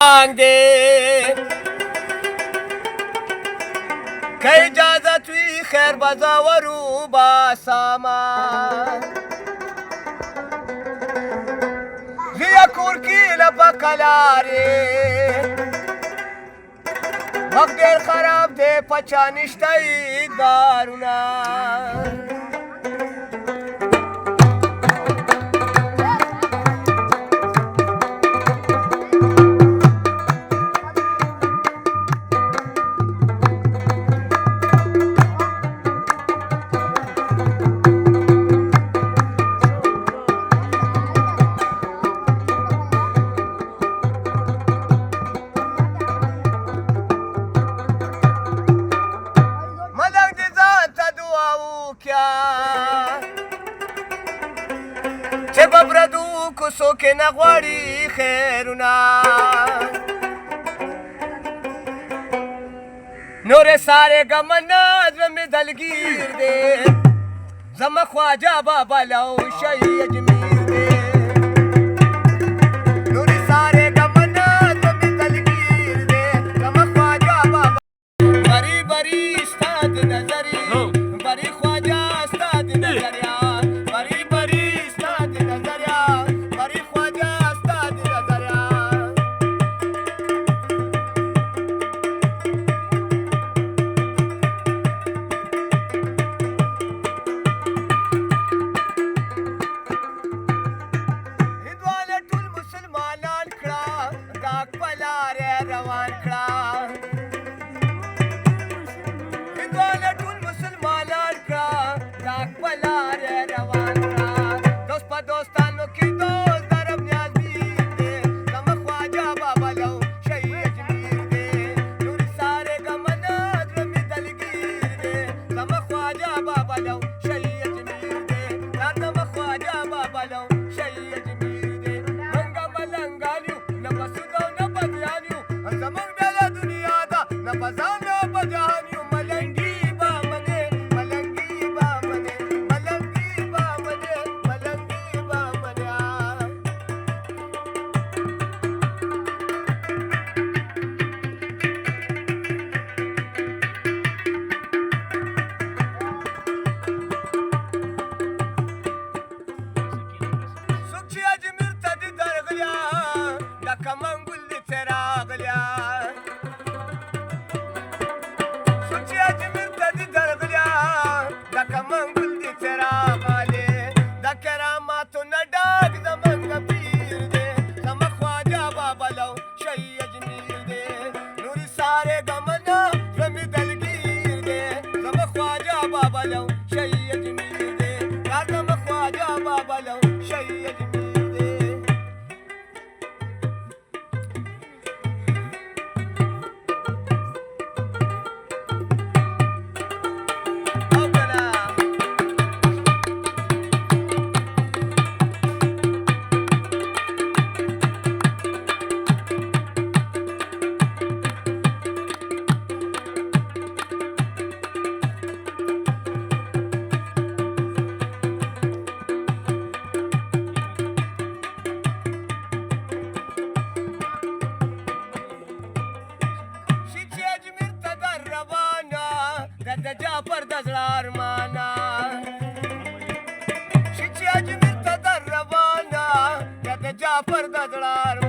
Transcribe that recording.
ملنگ دے که اجازت وی خیر بزاورو باساما زیا کورکی لپا کلاری وقت دیر خراب دے پچانشتای دارونا چه ببردو کسو که نغواری خیرونا نور ساره گمنا زم دلگیر دے زم خواجہ بابا لو شئی اجمیر دے نور ساره گمنا زم دلگیر دے زم خواجہ بابا بری بری استاد نظری بری خواجہ استاد نظریہ بری بری استاد نظریہ بری خواجہ استاد نظریہ هندوانه ټول مسلمانان کړه ډاک په لارې روان کړه هندوانه ټول مسلمانان کړه ډاک په لارې روان کړه دوست په دوستانو کې دوست درم نیازبین دی زموږ خواجه بابا لو شهید اجمیر دی نور سارے غمنا زړه مې دلګیر دی زموږ خواجه بابا لو شهید اجمیر دی دا زموږ خواجه بابا لو شهید اجمیر دی منګه ملنګان یو نه په سود او نه په زیان یو زموږ بېله دنیا ده نه په ځان نه په جهان یو ملنګي به منې ملنګي به منې ملنګي به منې ملنګي به منې څوک چې اجمیر ته دې درغلیا ډکه منګل دې ترې راغلیا څوک چې اجمیر ته دې درغلیا ډکه منګل دې ترې راغلې د کراماتو نه ډک زموږ پیر دی زموږ خواجه بابا لو شهید اجمیر دی نور سارے غمنا زړه مې دلګیر دی زموږ خواجه بابا لو شهید اجمیر دی دا زموږ خواجه بابا لو شهید اجمیر دی او کنه شي چې اجمیر ته در روانه د جعفر د زړه ارمانه شي چې اجمیر ته در روانه د جعفر د زړه ارمانه